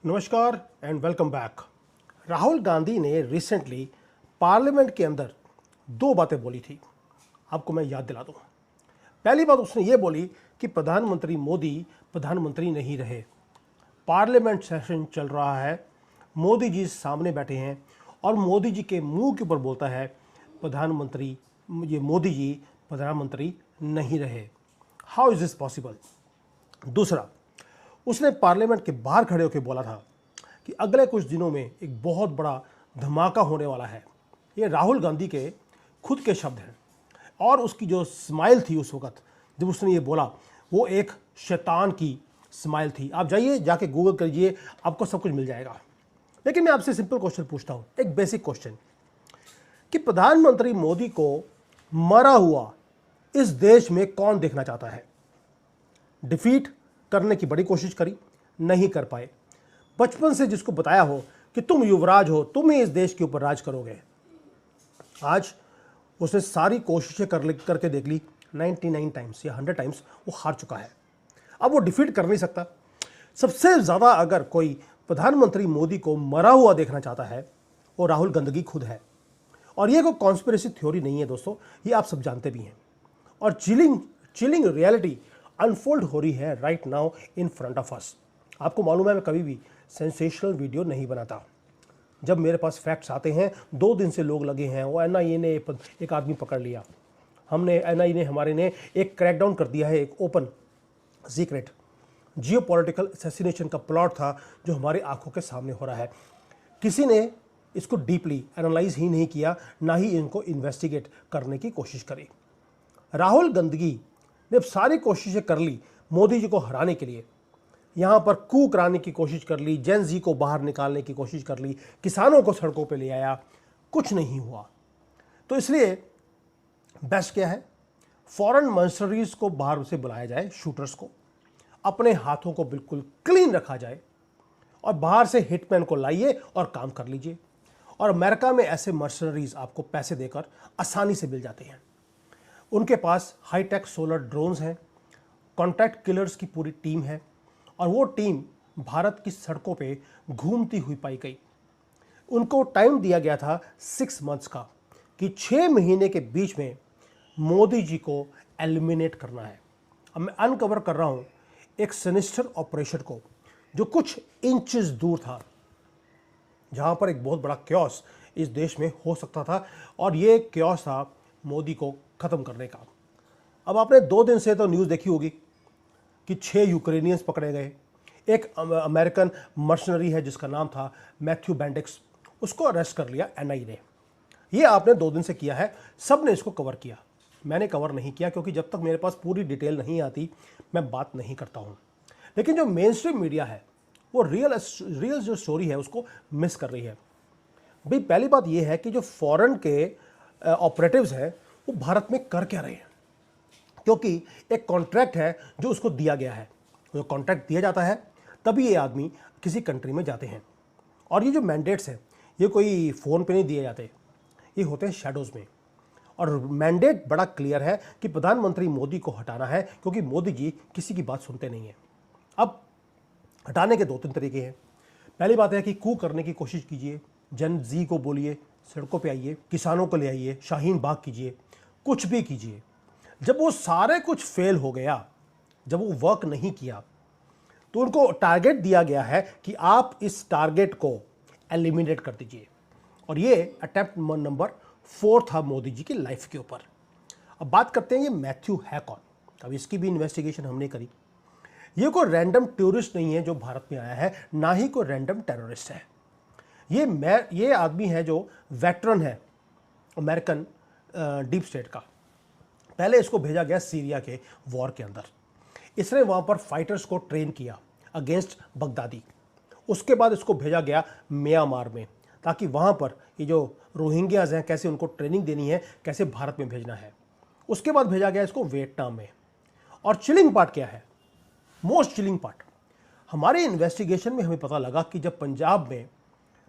नमस्कार and welcome back. Rahul Gandhi ने recently parliament के अंदर दो बातें बोली थी, आपको मैं याद दिला दूं। पहली बात उसने ये बोली कि प्रधानमंत्री मोदी प्रधानमंत्री नहीं रहे। पार्लियामेंट सेशन चल रहा है, मोदी जी सामने बैठे हैं और मोदी जी के मुंह के ऊपर बोलता है प्रधानमंत्री, ये मोदी जी प्रधानमंत्री नहीं रहे। How is this possible. दूसरा, उसने पार्लियामेंट के बाहर खड़े होकर बोला था कि अगले कुछ दिनों में एक बहुत बड़ा धमाका होने वाला है। ये राहुल गांधी के खुद के शब्द हैं और उसकी जो स्माइल थी उस वक्त जब उसने ये बोला, वो एक शैतान की स्माइल थी। आप जाइए जाके गूगल करिए, आपको सब कुछ मिल जाएगा। लेकिन मैं आपसे सिंपल क्वेश्चन पूछता हूँ, एक बेसिक क्वेश्चन, कि प्रधानमंत्री मोदी को मरा हुआ इस देश में कौन देखना चाहता है। डिफीट करने की बड़ी कोशिश करी, नहीं कर पाए। बचपन से जिसको बताया हो कि तुम युवराज हो, तुम ही इस देश के ऊपर राज करोगे, आज उसने सारी कोशिशें करके देख ली, 99 टाइम्स या 100 टाइम्स वो हार चुका है। अब वो डिफीट कर नहीं सकता। सबसे ज़्यादा अगर कोई प्रधानमंत्री मोदी को मरा हुआ देखना चाहता है वो राहुल गांधी खुद है। और ये कोई कॉन्स्पिरेसी थ्योरी नहीं है दोस्तों, ये आप सब जानते भी हैं। और चिलिंग रियलिटी अनफोल्ड हो रही है right now in front of us. आपको मालूम है मैं कभी भी सेंसेशनल वीडियो नहीं बनाता। जब मेरे पास फैक्ट्स आते हैं, 2 दिन से लोग लगे हैं, वो एनआईए ने एक आदमी पकड़ लिया, हमने एनआईए ने हमारे ने एक क्रैकडाउन कर दिया है, एक ओपन सीक्रेट जियोपॉलिटिकल असैसिनेशन का प्लॉट था जो हमारी आंखों के सामने हो रहा है। किसी ने इसको डीपली एनालाइज ही नहीं किया, ना ही इनको इन्वेस्टिगेट करने की कोशिश करी। राहुल गांधी ने सारी कोशिशें कर ली मोदी जी को हराने के लिए, यहाँ पर कू कराने की कोशिश कर ली, जेन जी को बाहर निकालने की कोशिश कर ली, किसानों को सड़कों पे ले आया, कुछ नहीं हुआ। तो इसलिए बेस्ट क्या है, फॉरेन मर्सनरीज को बाहर से बुलाया जाए, शूटर्स को, अपने हाथों को बिल्कुल क्लीन रखा जाए और बाहर से हिटमैन को लाइए और काम कर लीजिए। और अमेरिका में ऐसे मर्सनरीज आपको पैसे देकर आसानी से मिल जाते हैं। उनके पास हाईटेक सोलर ड्रोन्स हैं, कॉन्ट्रैक्ट किलर्स की पूरी टीम है और वो टीम भारत की सड़कों पे घूमती हुई पाई गई। उनको टाइम दिया गया था 6 मंथ्स का, कि 6 महीने के बीच में मोदी जी को एलिमिनेट करना है। अब मैं अनकवर कर रहा हूँ एक सिनिस्टर ऑपरेशन को जो कुछ इंचेस दूर था, जहाँ पर एक बहुत बड़ा क्योस इस देश में हो सकता था, और ये क्योस था मोदी को ख़त्म करने का। अब आपने 2 दिन से तो न्यूज़ देखी होगी कि 6 यूक्रेनियंस पकड़े गए। एक अमेरिकन मर्सनरी है जिसका नाम था मैथ्यू बेंडिक्स, उसको अरेस्ट कर लिया एनआईए ने। ये आपने 2 दिन से किया है, सब ने इसको कवर किया। मैंने कवर नहीं किया क्योंकि जब तक मेरे पास पूरी डिटेल नहीं आती मैं बात नहीं करता हूँ। लेकिन जो मेन स्ट्रीम मीडिया है वो रियल जो स्टोरी है उसको मिस कर रही है। भाई पहली बात यह है कि जो फॉरेन के ऑपरेटिव्स हैं वो भारत में कर क्या रहे हैं, क्योंकि एक कॉन्ट्रैक्ट है जो उसको दिया गया है। जो कॉन्ट्रैक्ट दिया जाता है तभी ये आदमी किसी कंट्री में जाते हैं। और ये जो मैंडेट्स हैं ये कोई फ़ोन पे नहीं दिए जाते, ये होते हैं शैडोज़ में। और मैंडेट बड़ा क्लियर है कि प्रधानमंत्री मोदी को हटाना है, क्योंकि मोदी जी किसी की बात सुनते नहीं हैं। अब हटाने के 2-3 तरीके हैं। पहली बात है कि कू करने की कोशिश कीजिए, जन जी को बोलिए, सड़कों पे आइए, किसानों को ले आइए, शाहीन बाग कीजिए, कुछ भी कीजिए। जब वो सारे कुछ फेल हो गया, जब वो वर्क नहीं किया, तो उनको टारगेट दिया गया है कि आप इस टारगेट को एलिमिनेट कर दीजिए। और ये अटेम्प्ट नंबर 4 था मोदी जी की लाइफ के ऊपर। अब बात करते हैं ये मैथ्यू है कौन। अब इसकी भी इन्वेस्टिगेशन हमने करी। ये कोई रैंडम टूरिस्ट नहीं है जो भारत में आया है, ना ही कोई रैंडम टेररिस्ट है। ये आदमी है जो वेटरन है अमेरिकन डीप स्टेट का। पहले इसको भेजा गया सीरिया के वॉर के अंदर, इसने वहाँ पर फाइटर्स को ट्रेन किया अगेंस्ट बगदादी। उसके बाद इसको भेजा गया म्यांमार में, ताकि वहाँ पर ये जो रोहिंग्याज हैं कैसे उनको ट्रेनिंग देनी है, कैसे भारत में भेजना है। उसके बाद भेजा गया इसको वियतनाम में। और चिलिंग पार्ट क्या है, मोस्ट चिलिंग पार्ट, हमारे इन्वेस्टिगेशन में हमें पता लगा कि जब पंजाब में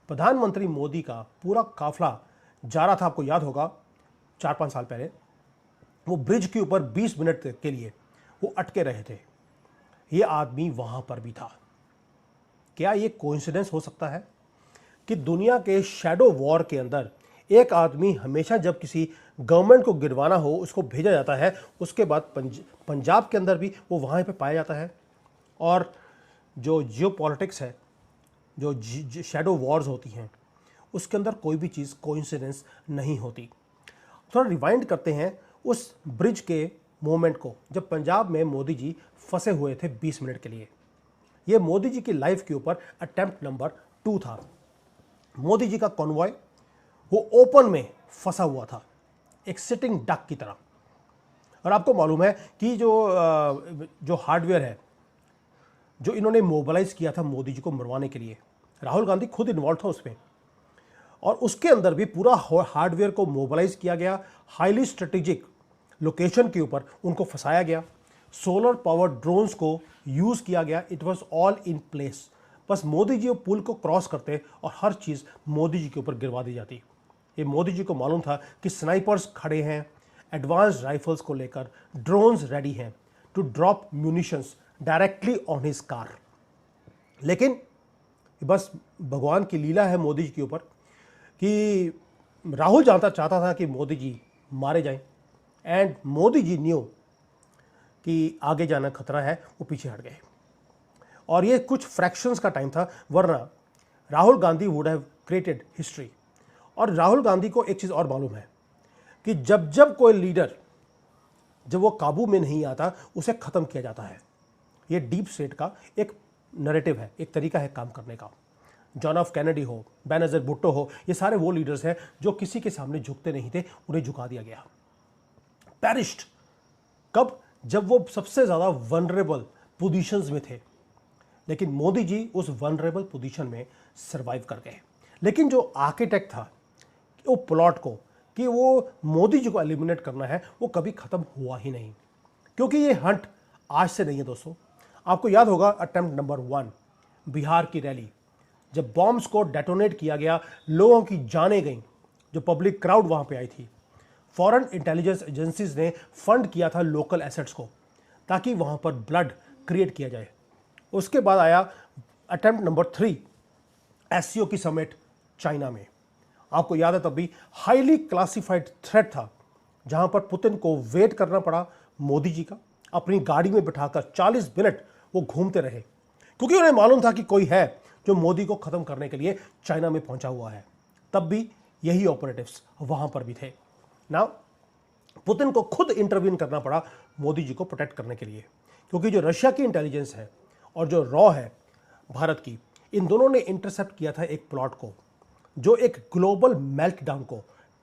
प्रधानमंत्री मोदी का पूरा काफिला जा रहा था, आपको याद होगा 4-5 साल पहले, वो ब्रिज के ऊपर 20 मिनट के लिए वो अटके रहे थे। ये आदमी वहां पर भी था। क्या ये कोइंसिडेंस हो सकता है कि दुनिया के शैडो वॉर के अंदर एक आदमी हमेशा जब किसी गवर्नमेंट को गिरवाना हो उसको भेजा जाता है, उसके बाद पंजाब के अंदर भी वो वहाँ पे पाया जाता है। और जो जियो पॉलिटिक्स है, जो शैडो वॉर्स होती हैं, उसके अंदर कोई भी चीज़ कोइंसिडेंस नहीं होती। थोड़ा रिवाइंड करते हैं उस ब्रिज के मोमेंट को, जब पंजाब में मोदी जी फंसे हुए थे 20 मिनट के लिए। ये मोदी जी की लाइफ के ऊपर अटेम्प्ट नंबर 2 था। मोदी जी का कॉन्वॉय वो ओपन में फंसा हुआ था, एक सिटिंग डक की तरह। और आपको मालूम है कि जो हार्डवेयर है जो इन्होंने मोबिलाइज किया था मोदी जी को मरवाने के लिए, राहुल गांधी खुद इन्वॉल्व था उसमें, और उसके अंदर भी पूरा हार्डवेयर को मोबिलाइज किया गया। हाईली स्ट्रेटेजिक लोकेशन के ऊपर उनको फंसाया गया। सोलर पावर ड्रोन्स को यूज़ किया गया। It was all in place. बस मोदी जी वो पुल को क्रॉस करते और हर चीज़ मोदी जी के ऊपर गिरवा दी जाती। ये मोदी जी को मालूम था कि स्नाइपर्स खड़े हैं, एडवांस राइफल्स को लेकर, ड्रोन्स रेडी हैं to drop munitions directly on his car. लेकिन बस भगवान की लीला है मोदी जी के ऊपर कि राहुल चाहता था कि मोदी जी मारे जाएं, एंड मोदी जी न्यू कि आगे जाना खतरा है, वो पीछे हट गए। और ये कुछ फ्रैक्शंस का टाइम था, वरना Rahul Gandhi would have created history. और राहुल गांधी को एक चीज़ और मालूम है कि जब जब कोई लीडर जब वो काबू में नहीं आता उसे ख़त्म किया जाता है। ये डीप स्टेट का एक नैरेटिव है, एक तरीका है काम करने का। जॉन एफ कैनेडी हो, बेनज़ीर भुट्टो हो, ये सारे वो लीडर्स हैं जो किसी के सामने झुकते नहीं थे, उन्हें झुका दिया गया। पेरिश्ड कब? जब वो सबसे ज़्यादा वनरेबल पोजीशंस में थे। लेकिन मोदी जी उस वनरेबल पोजीशन में सरवाइव कर गए। लेकिन जो आर्किटेक्ट था वो प्लॉट को कि वो मोदी जी को एलिमिनेट करना है, वो कभी ख़त्म हुआ ही नहीं। क्योंकि ये हंट आज से नहीं है दोस्तों। आपको याद होगा अटेम्प्ट नंबर 1, बिहार की रैली, जब बॉम्ब्स को डेटोनेट किया गया, लोगों की जानें गईं, जो पब्लिक क्राउड वहाँ पे आई थी। फॉरेन इंटेलिजेंस एजेंसीज ने फंड किया था लोकल एसेट्स को ताकि वहाँ पर ब्लड क्रिएट किया जाए। उसके बाद आया अटेम्प्ट नंबर 3, एससीओ की समिट चाइना में। आपको याद है तब भी हाईली क्लासिफाइड थ्रेट था, जहाँ पर पुतिन को वेट करना पड़ा मोदी जी का। अपनी गाड़ी में बिठाकर 40 मिनट वो घूमते रहे, क्योंकि उन्हें मालूम था कि कोई है जो मोदी को ख़त्म करने के लिए चाइना में पहुंचा हुआ है। तब भी यही ऑपरेटिव्स वहाँ पर भी थे ना। पुतिन को खुद इंटरवीन करना पड़ा मोदी जी को प्रोटेक्ट करने के लिए, क्योंकि जो रशिया की इंटेलिजेंस है और जो रॉ है भारत की, इन दोनों ने इंटरसेप्ट किया था एक प्लॉट को जो एक ग्लोबल मेल्टडाउन को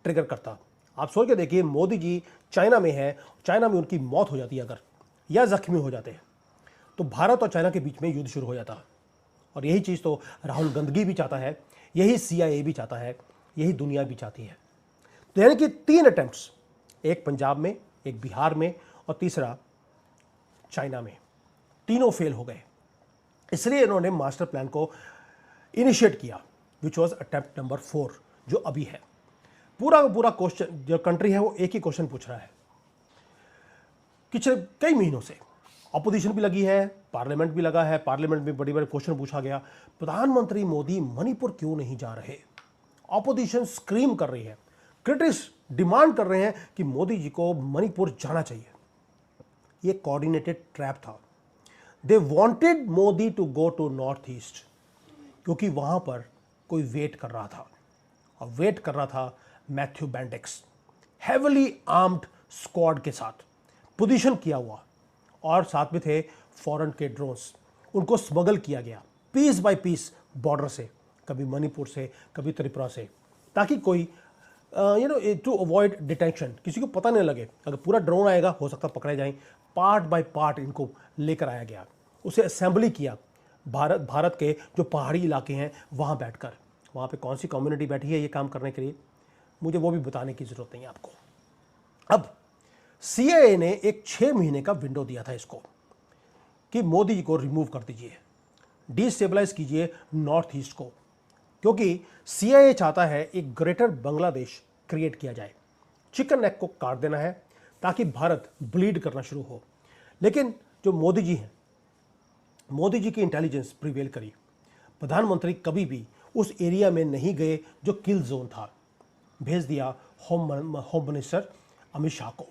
ट्रिगर करता। आप सोच के देखिए, मोदी जी चाइना में है, चाइना में उनकी मौत हो जाती है अगर, या जख्मी हो जाते हैं, तो भारत और चाइना के बीच में युद्ध शुरू हो जाता। और यही चीज़ तो राहुल गांधी भी चाहता है, यही CIA भी चाहता है, यही दुनिया भी चाहती है। तो यानी कि 3 अटेम्प्ट्स, एक पंजाब में, एक बिहार में और तीसरा चाइना में, तीनों फेल हो गए। इसलिए इन्होंने मास्टर प्लान को इनिशिएट किया, विच वॉज अटेम्प्ट नंबर 4, जो अभी है। पूरा का पूरा क्वेश्चन, जो कंट्री है वो एक ही क्वेश्चन पूछ रहा है। पिछले कई महीनों से अपोजिशन भी लगी है, पार्लियामेंट भी लगा है, पार्लियामेंट में बड़ी बड़ी क्वेश्चन पूछा गया, प्रधानमंत्री मोदी मणिपुर क्यों नहीं जा रहे। अपोजिशन स्क्रीम कर रही है, क्रिटिक्स डिमांड कर रहे हैं कि मोदी जी को मणिपुर जाना चाहिए। ये कोऑर्डिनेटेड ट्रैप था। They wanted Modi to go to North East, क्योंकि वहां पर कोई वेट कर रहा था, और वेट कर रहा था Matthew Bendix, heavily armed squad के साथ पोजीशन किया हुआ, और साथ में थे फॉरेन के ड्रोन्स। उनको स्मगल किया गया पीस बाय पीस बॉर्डर से, कभी मणिपुर से, कभी त्रिपुरा से, ताकि कोई टू अवॉइड डिटेंशन, किसी को पता नहीं लगे। अगर पूरा ड्रोन आएगा हो सकता पकड़े जाएं। पार्ट बाय पार्ट इनको लेकर आया गया, उसे असेंबली किया भारत के जो पहाड़ी इलाके हैं वहाँ बैठकर। वहाँ पे कौन सी कम्युनिटी बैठी है ये काम करने के लिए, मुझे वो भी बताने की ज़रूरत नहीं है आपको। अब CIA ने एक 6 महीने का विंडो दिया था इसको कि मोदी जी को रिमूव कर दीजिए, डिस्टेबलाइज कीजिए नॉर्थ ईस्ट को, क्योंकि CIA चाहता है एक ग्रेटर बांग्लादेश क्रिएट किया जाए। चिकन नेक को काट देना है ताकि भारत ब्लीड करना शुरू हो। लेकिन जो मोदी जी हैं, मोदी जी की इंटेलिजेंस प्रिवेल करी। प्रधानमंत्री कभी भी उस एरिया में नहीं गए जो किल जोन था। भेज दिया होम मिनिस्टर अमित शाह को।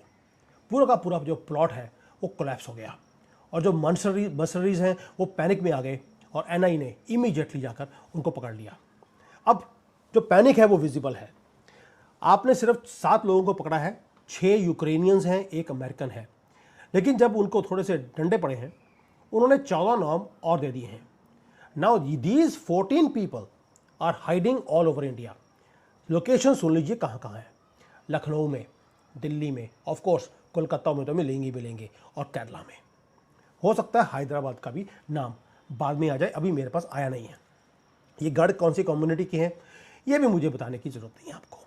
पूरा का पूरा जो प्लॉट है वो कोलैप्स हो गया और जो मर्सनरीज हैं वो पैनिक में आ गए और एनआई ने इमीडिएटली जाकर उनको पकड़ लिया। अब जो पैनिक है वो विजिबल है। आपने सिर्फ 7 लोगों को पकड़ा है, 6 यूक्रेनियंस हैं, 1 अमेरिकन है। लेकिन जब उनको थोड़े से डंडे पड़े हैं उन्होंने 14 नाम और दे दिए हैं। Now these 14 people are hiding all over India. Location सुन लीजिए कहाँ कहाँ है। लखनऊ में, दिल्ली में, ऑफ कोर्स कोलकाता में तो मिलेंगे और केरला में। हो सकता है हैदराबाद का भी नाम बाद में आ जाए, अभी मेरे पास आया नहीं है। ये गढ़ कौन सी कम्युनिटी के हैं ये भी मुझे बताने की जरूरत नहीं है आपको।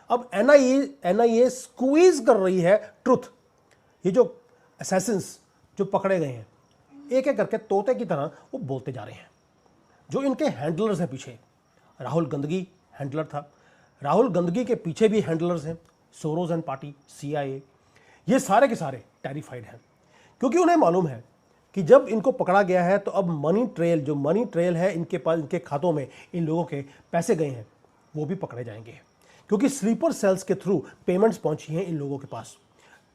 अब एनआईए स्क्वीज कर रही है ट्रुथ। ये जो असैसिन्स जो पकड़े गए हैं एक एक करके तोते की तरह वो बोलते जा रहे हैं। जो इनके हैंडलर्स हैं पीछे, राहुल गंदगी हैंडलर था, राहुल गंदगी के पीछे भी हैंडलर्स हैं, सोरोज एंड पार्टी, CIA, ये सारे के सारे टेरिफाइड हैं क्योंकि उन्हें मालूम है कि जब इनको पकड़ा गया है तो अब मनी ट्रेल है इनके पास, इनके खातों में इन लोगों के पैसे गए हैं वो भी पकड़े जाएंगे क्योंकि स्लीपर सेल्स के थ्रू पेमेंट्स पहुंची हैं इन लोगों के पास।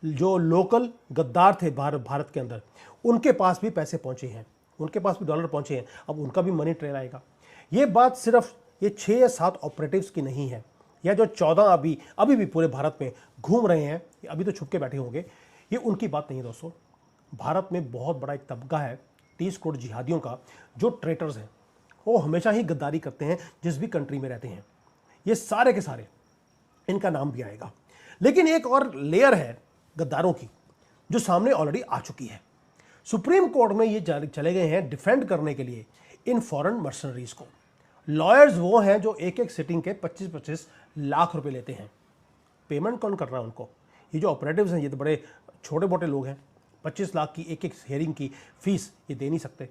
जो लोकल गद्दार थे भारत के अंदर उनके पास भी पैसे पहुंचे हैं, उनके पास भी डॉलर पहुंचे हैं, अब उनका भी मनी ट्रेल आएगा। ये बात सिर्फ ये 6 या 7 ऑपरेटिव्स की नहीं है, या जो 14 अभी भी पूरे भारत में घूम रहे हैं, अभी तो छुप के बैठे होंगे, ये उनकी बात नहीं है दोस्तों। भारत में बहुत बड़ा एक तबका है 30 करोड़ जिहादियों का जो ट्रेटर्स हैं, वो हमेशा ही गद्दारी करते हैं जिस भी कंट्री में रहते हैं। ये सारे के सारे इनका नाम भी आएगा। लेकिन एक और लेयर है गद्दारों की जो सामने ऑलरेडी आ चुकी है। सुप्रीम कोर्ट में ये चले गए हैं डिफेंड करने के लिए इन फॉरेन मर्सनरीज को। लॉयर्स वो हैं जो एक एक सिटिंग के 25-25 लाख रुपए लेते हैं। पेमेंट कौन कर रहा है उनको? ये जो ऑपरेटिव्स हैं ये तो बड़े छोटे मोटे लोग हैं, 25 लाख की एक हेयरिंग की फीस ये दे नहीं सकते।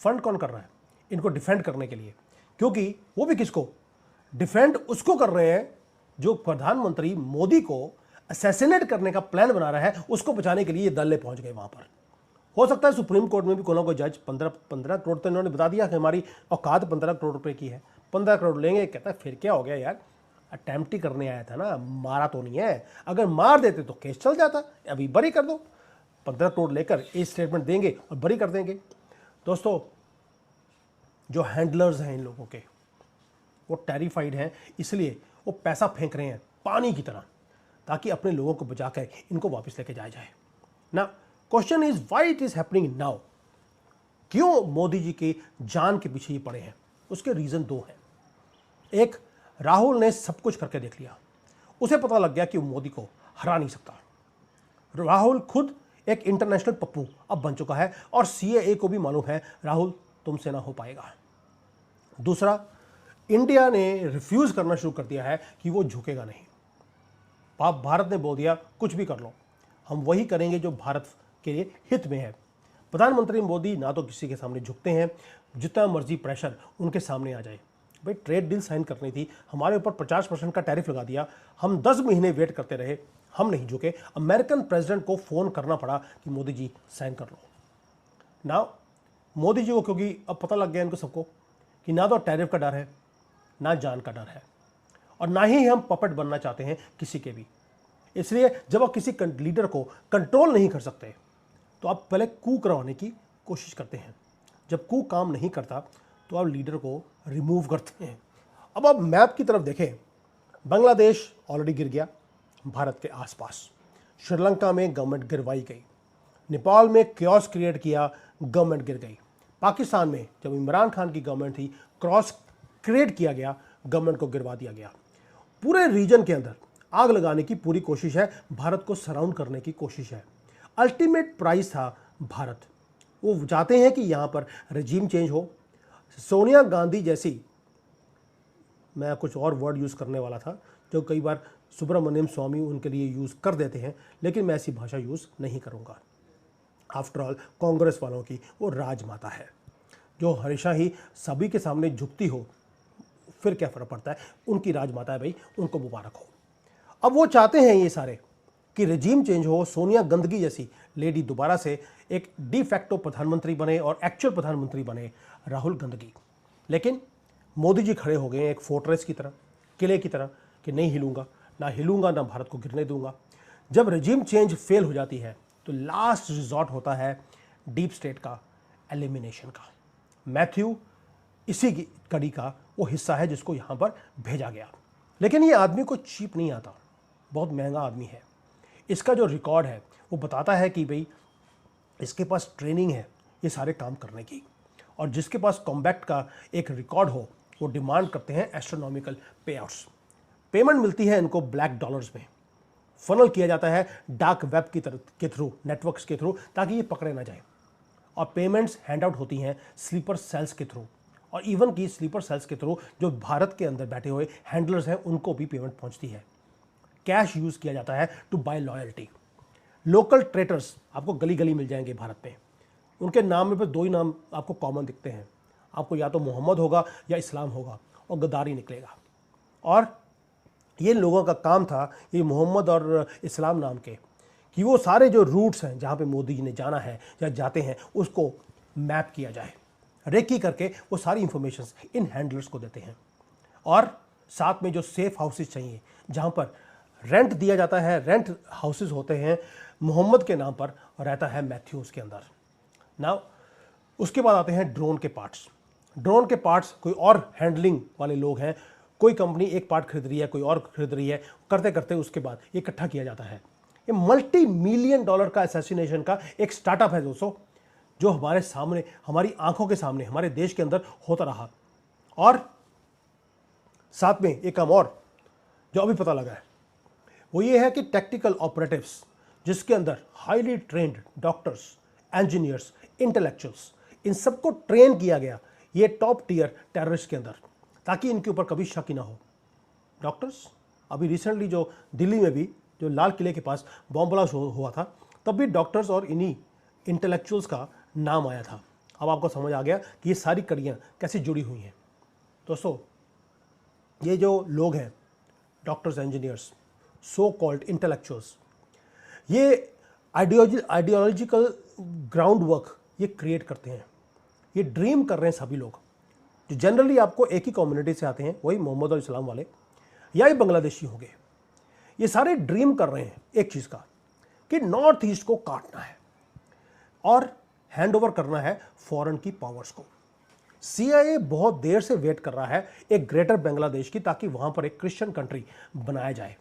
फंड कौन कर रहा है इनको डिफेंड करने के लिए? क्योंकि वो भी किसको डिफेंड उसको कर रहे हैं जो प्रधानमंत्री मोदी को असैसिनेट करने का प्लान बना रहा है, उसको बचाने के लिए ये दल पहुंच गए वहां पर। हो सकता है सुप्रीम कोर्ट में भी कोई ना कोई जज 15 करोड़ तो इन्होंने बता दिया कि हमारी औकात 15 करोड़ रुपए की है, 15 करोड़ लेंगे। कहता है फिर क्या हो गया यार, अटेम्प्ट ही करने आया था ना, मारा तो नहीं है। अगर मार देते तो केस चल जाता, अभी बरी कर दो। 15 करोड़ लेकर ये स्टेटमेंट देंगे और बरी कर देंगे। दोस्तों जो हैंडलर्स हैं इन लोगों के वो टेरिफाइड हैं, इसलिए वो पैसा फेंक रहे हैं पानी की तरह ताकि अपने लोगों को बचाकर इनको वापस लेके जाया जाए ना। Question is why it is happening now. क्यों मोदी जी की जान के पीछे ये पड़े हैं? उसके रीजन 2 हैं। एक, राहुल ने सब कुछ करके देख लिया, उसे पता लग गया कि वो मोदी को हरा नहीं सकता। राहुल खुद एक इंटरनेशनल पप्पू अब बन चुका है और CAA को भी मालूम है राहुल तुमसे ना हो पाएगा। दूसरा, इंडिया ने रिफ्यूज करना शुरू कर दिया है कि वो झुकेगा नहीं। भारत ने बोल दिया कुछ भी कर लो, हम वही करेंगे जो भारत के लिए हित में है। प्रधानमंत्री मोदी ना तो किसी के सामने झुकते हैं, जितना मर्जी प्रेशर उनके सामने आ जाए। भाई ट्रेड डील साइन करनी थी, हमारे ऊपर 50% का टैरिफ लगा दिया, हम 10 महीने वेट करते रहे, हम नहीं झुके। अमेरिकन प्रेसिडेंट को फोन करना पड़ा कि मोदी जी साइन कर लो ना। मोदी जी को क्योंकि अब पता लग गया इनको सबको कि ना तो टैरिफ का डर है, ना जान का डर है, और ना ही हम पपेट बनना चाहते हैं किसी के भी। इसलिए जब आप किसी लीडर को कंट्रोल नहीं कर सकते तो आप पहले कू करवाने की कोशिश करते हैं। जब कू काम नहीं करता तो आप लीडर को रिमूव करते हैं। अब आप मैप की तरफ देखें, बांग्लादेश ऑलरेडी गिर गया भारत के आसपास, श्रीलंका में गवर्नमेंट गिरवाई गई, नेपाल में क्योस क्रिएट किया, गवर्नमेंट गिर गई, पाकिस्तान में जब इमरान खान की गवर्नमेंट थी क्रॉस क्रिएट किया गया, गवर्नमेंट को गिरवा दिया गया। पूरे रीजन के अंदर आग लगाने की पूरी कोशिश है, भारत को सराउंड करने की कोशिश है। अल्टीमेट प्राइस था भारत। वो चाहते हैं कि यहां पर रजीम चेंज हो। सोनिया गांधी जैसी, मैं कुछ और वर्ड यूज़ करने वाला था जो कई बार सुब्रमण्यम स्वामी उनके लिए यूज़ कर देते हैं, लेकिन मैं ऐसी भाषा यूज़ नहीं करूँगा। आफ्टर ऑल कांग्रेस वालों की वो राजमाता है जो हमेशा ही सभी के सामने झुकती हो, फिर क्या फ़र्क पड़ता है, उनकी राजमाता है भाई, उनको मुबारक हो। अब वो चाहते हैं ये सारे कि रजीम चेंज हो, सोनिया गांधी जैसी लेडी दोबारा से एक डी फैक्टो प्रधानमंत्री बने और एक्चुअल प्रधानमंत्री बने राहुल गांधी। लेकिन मोदी जी खड़े हो गए हैं एक फोर्ट्रेस की तरह, किले की तरह, कि नहीं हिलूंगा, ना भारत को गिरने दूंगा। जब रजीम चेंज फेल हो जाती है तो लास्ट रिजॉर्ट होता है डीप स्टेट का एलिमिनेशन का। मैथ्यू इसी की कड़ी का वो हिस्सा है जिसको यहाँ पर भेजा गया। लेकिन ये आदमी को चीप नहीं आता, बहुत महंगा आदमी है। इसका जो रिकॉर्ड है वो बताता है कि भाई इसके पास ट्रेनिंग है ये सारे काम करने की, और जिसके पास कॉम्बैक्ट का एक रिकॉर्ड हो वो डिमांड करते हैं एस्ट्रोनॉमिकल पे आउट्स। पेमेंट मिलती है इनको ब्लैक डॉलर्स में, फनल किया जाता है डार्क वेब के थ्रू, नेटवर्क्स के थ्रू, ताकि ये पकड़े ना जाए। और पेमेंट्स हैंड आउट होती हैं स्लीपर सेल्स के थ्रू, और इवन की स्लीपर सेल्स के थ्रू जो भारत के अंदर बैठे हुए हैंडलर्स हैं उनको भी पेमेंट पहुंचती है। कैश यूज़ किया जाता है to buy loyalty. Local traders आपको गली गली मिल जाएंगे भारत में। उनके नाम में पर दो ही नाम आपको कॉमन दिखते हैं, आपको या तो मोहम्मद होगा या इस्लाम होगा, और गद्दारी निकलेगा। और ये लोगों का काम था, ये मोहम्मद और इस्लाम नाम के, कि वो सारे जो रूट्स हैं जहाँ पे मोदी जी ने जाना है या जाते हैं उसको मैप किया जाए। रेकी करके वो सारी इंफॉर्मेशंस इन हैंडलर्स को देते हैं। और साथ में जो सेफ हाउसेस चाहिए जहाँ पर रेंट दिया जाता है, रेंट हाउसेस होते हैं मोहम्मद के नाम पर, रहता है मैथ्यू उसके अंदर। नाउ उसके बाद आते हैं ड्रोन के पार्ट्स। ड्रोन के पार्ट्स कोई और हैंडलिंग वाले लोग हैं, कोई कंपनी एक पार्ट खरीद रही है, कोई और खरीद रही है, करते करते उसके बाद ये इकट्ठा किया जाता है। ये $multi-million का असैसिनेशन का एक स्टार्टअप है दोस्तों, जो हमारे सामने, हमारी आंखों के सामने, हमारे देश के अंदर होता रहा। और साथ में एक काम और जो अभी पता लगा है वो ये है कि टेक्निकल ऑपरेटिव्स, जिसके अंदर highly trained doctors, engineers, intellectuals, इन सबको ट्रेन किया गया ये टॉप टीयर टेररिस्ट के अंदर, ताकि इनके ऊपर कभी शक ही ना हो। डॉक्टर्स, अभी रिसेंटली जो दिल्ली में भी जो लाल किले के पास बॉम्ब ब्लास्ट हुआ था, तब भी डॉक्टर्स और इन्हीं इंटेलेक्चुअल्स का नाम आया था। अब आपको समझ आ गया कि ये सारी कड़ियाँ कैसे जुड़ी हुई हैं। दोस्तों, ये जो लोग हैं doctors, engineers, so called intellectuals, ये आइडियोलॉजिकल ग्राउंड वर्क ये क्रिएट करते हैं। ये ड्रीम कर रहे हैं सभी लोग, जो जनरली आपको एक ही कम्युनिटी से आते हैं, वही मोहम्मद और इस्लाम वाले या ही बांग्लादेशी हो गए। ये सारे ड्रीम कर रहे हैं एक चीज़ का, कि नॉर्थ ईस्ट को काटना है और हैंड ओवर करना है फॉरेन की पावर्स को। CIA बहुत देर से वेट कर रहा है एक ग्रेटर बांग्लादेश की, ताकि वहाँ पर एक क्रिश्चियन कंट्री बनाया जाए।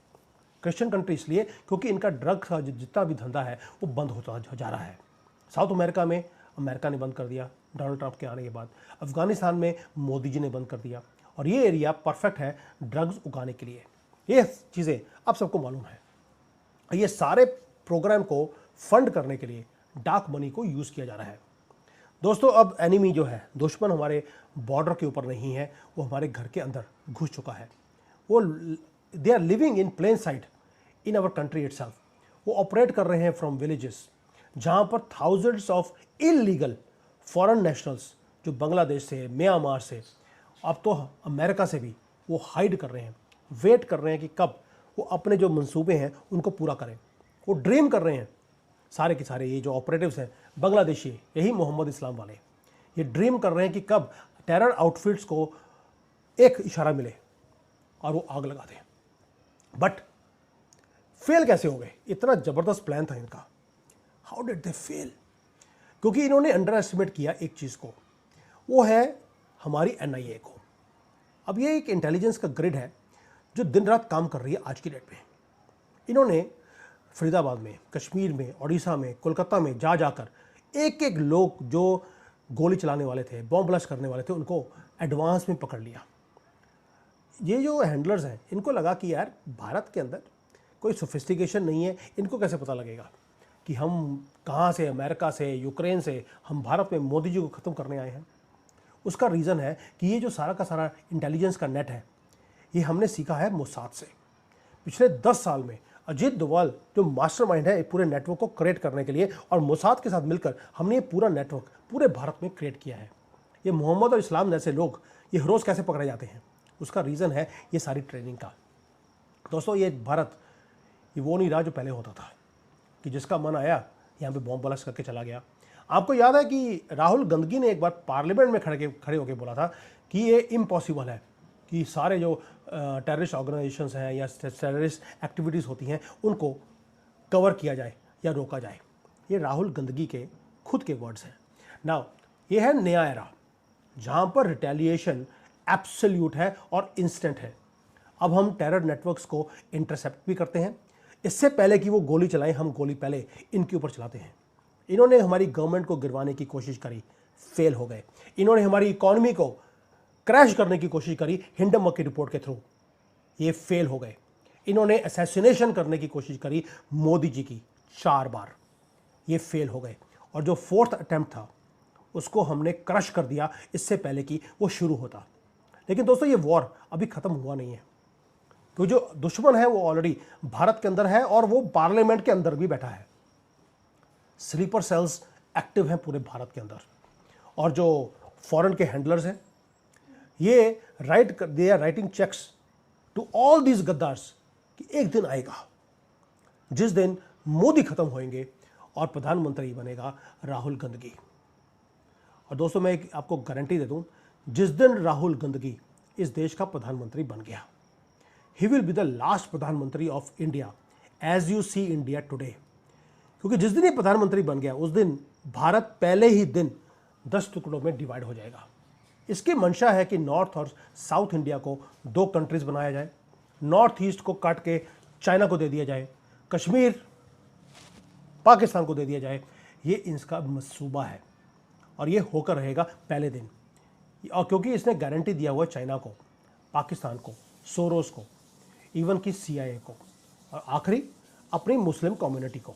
क्रिश्चियन कंट्री इसलिए क्योंकि इनका ड्रग का जितना भी धंधा है वो बंद होता जा रहा है। साउथ अमेरिका में अमेरिका ने बंद कर दिया डोनाल्ड ट्रंप के आने के बाद, अफगानिस्तान में मोदी जी ने बंद कर दिया, और ये एरिया परफेक्ट है ड्रग्स उगाने के लिए। ये चीज़ें आप सबको मालूम है। ये सारे प्रोग्राम को फंड करने के लिए डार्क मनी को यूज़ किया जा रहा है। दोस्तों, अब एनिमी जो है, दुश्मन हमारे बॉर्डर के ऊपर नहीं है, वो हमारे घर के अंदर घुस चुका है। वो they are living in plain sight in our country itself. वो ऑपरेट कर रहे हैं फ्रॉम विलेजेस, जहाँ पर thousands of illegal foreign nationals जो बांग्लादेश से, म्यांमार से, अब तो अमेरिका से भी वो हाइड कर रहे हैं, वेट कर रहे हैं कि कब वो अपने जो मंसूबे हैं उनको पूरा करें। वो ड्रीम कर रहे हैं सारे के सारे, ये जो ऑपरेटिव्स हैं बांग्लादेशी, यही मोहम्मद इस्लाम वाले, ये ड्रीम कर रहे हैं कि कब टेरर आउटफिट्स को एक इशारा मिले और वो आग लगा दें। बट फेल कैसे हो गए? इतना ज़बरदस्त प्लान था इनका, हाउ डिड दे फेल? क्योंकि इन्होंने अंडर एस्टिमेट किया एक चीज़ को, वो है हमारी NIA को। अब ये एक इंटेलिजेंस का ग्रिड है जो दिन रात काम कर रही है आज की डेट में। इन्होंने फरीदाबाद में, कश्मीर में, उड़ीसा में, कोलकाता में जा जाकर एक एक लोग जो गोली चलाने वाले थे, बॉम्ब ब्लास्ट करने वाले थे, उनको एडवांस में पकड़ लिया। ये जो हैंडलर्स हैं, इनको लगा कि यार भारत के अंदर कोई सोफिस्टिकेशन नहीं है, इनको कैसे पता लगेगा कि हम कहाँ से, अमेरिका से, यूक्रेन से, हम भारत में मोदी जी को ख़त्म करने आए हैं। उसका रीज़न है कि ये जो सारा का सारा इंटेलिजेंस का नेट है, ये हमने सीखा है मोसाद से। पिछले 10 साल में अजीत डोवाल जो मास्टरमाइंड है पूरे नेटवर्क को क्रिएट करने के लिए, और मोसाद के साथ मिलकर हमने ये पूरा नेटवर्क पूरे भारत में क्रिएट किया है। ये मोहम्मद और इस्लाम जैसे लोग, ये हीरोज़ कैसे पकड़े जाते हैं, उसका रीज़न है ये सारी ट्रेनिंग का। दोस्तों, ये भारत ये वो नहीं रहा जो पहले होता था कि जिसका मन आया यहाँ पे बॉम्ब ब्लास्ट करके चला गया। आपको याद है कि राहुल गांधी ने एक बार पार्लियामेंट में खड़े होकर बोला था कि ये इम्पॉसिबल है कि सारे जो टेररिस्ट ऑर्गेनाइजेशंस हैं या टेररिस्ट एक्टिविटीज़ होती हैं उनको कवर किया जाए या रोका जाए। ये राहुल गंदगी के खुद के वर्ड्स हैं। नाउ ये है नया एरा जहाँ पर रिटेलिएशन एब्सोल्यूट है और इंस्टेंट है। अब हम टेरर नेटवर्क्स को इंटरसेप्ट भी करते हैं। इससे पहले कि वो गोली चलाएं, हम गोली पहले इनके ऊपर चलाते हैं। इन्होंने हमारी गवर्नमेंट को गिरवाने की कोशिश करी, फेल हो गए। इन्होंने हमारी इकॉनमी को क्रैश करने की कोशिश करी हिंडनबर्ग की रिपोर्ट के थ्रू, ये फेल हो गए। इन्होंने असैसिनेशन करने की कोशिश करी मोदी जी की 4 बार, ये फेल हो गए। और जो 4th अटेम्प्ट था उसको हमने क्रश कर दिया इससे पहले कि वो शुरू होता। लेकिन दोस्तों ये वॉर अभी ख़त्म हुआ नहीं है, तो जो दुश्मन है वो ऑलरेडी भारत के अंदर है और वो पार्लियामेंट के अंदर भी बैठा है। स्लीपर सेल्स एक्टिव हैं पूरे भारत के अंदर। और जो फॉरेन के हैंडलर्स हैं ये they are writing cheques to all these गद्दार्स कि एक दिन आएगा जिस दिन मोदी खत्म होंगे और प्रधानमंत्री बनेगा राहुल गंदगी। और दोस्तों मैं एक आपको गारंटी दे दूं, जिस दिन राहुल गंदगी इस देश का प्रधानमंत्री बन गया, he will be the last प्रधानमंत्री of India as you see India today. क्योंकि जिस दिन ये प्रधानमंत्री बन गया उस दिन भारत पहले ही दिन 10 टुकड़ों में डिवाइड हो जाएगा। इसकी मंशा है कि नॉर्थ और साउथ इंडिया को 2 कंट्रीज बनाया जाए, नॉर्थ ईस्ट को काट के चाइना को दे दिया जाए, कश्मीर पाकिस्तान को दे दिया जाए। ये इसका मंसूबा है और ये होकर रहेगा पहले दिन। और क्योंकि इसने गारंटी दिया हुआ है चाइना को, पाकिस्तान को, सोरोस को, इवन की CIA को, और आखिरी अपनी मुस्लिम कम्युनिटी को,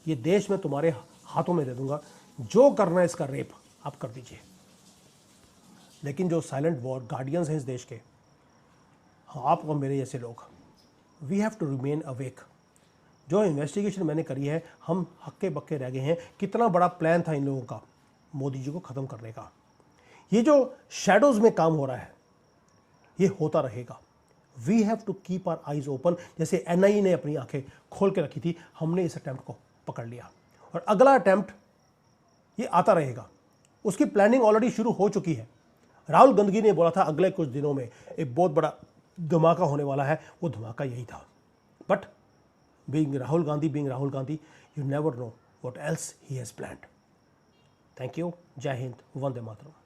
ये देश मैं तुम्हारे हाथों में दे दूंगा, जो करना है इसका रेप आप कर दीजिए। लेकिन जो साइलेंट वॉर गार्डियंस हैं इस देश के, आप और मेरे जैसे लोग, we have to remain awake. जो इन्वेस्टिगेशन मैंने करी है, हम हक्के बक्के रह गए हैं। कितना बड़ा प्लान था इन लोगों का मोदी जी को ख़त्म करने का। ये जो शैडोज़ में काम हो रहा है ये होता रहेगा। We have to keep our eyes open. जैसे NIA ने अपनी आंखें खोल के रखी थी, हमने इस अटैम्प्ट को पकड़ लिया और अगला अटैम्प्ट ये आता रहेगा। उसकी प्लानिंग ऑलरेडी शुरू हो चुकी है। राहुल गंदगी ने बोला था अगले कुछ दिनों में एक बहुत बड़ा धमाका होने वाला है, वो धमाका यही था। But being Rahul Gandhi, you never know what else he has planned. Thank you. Jai Hind. Vande Mataram.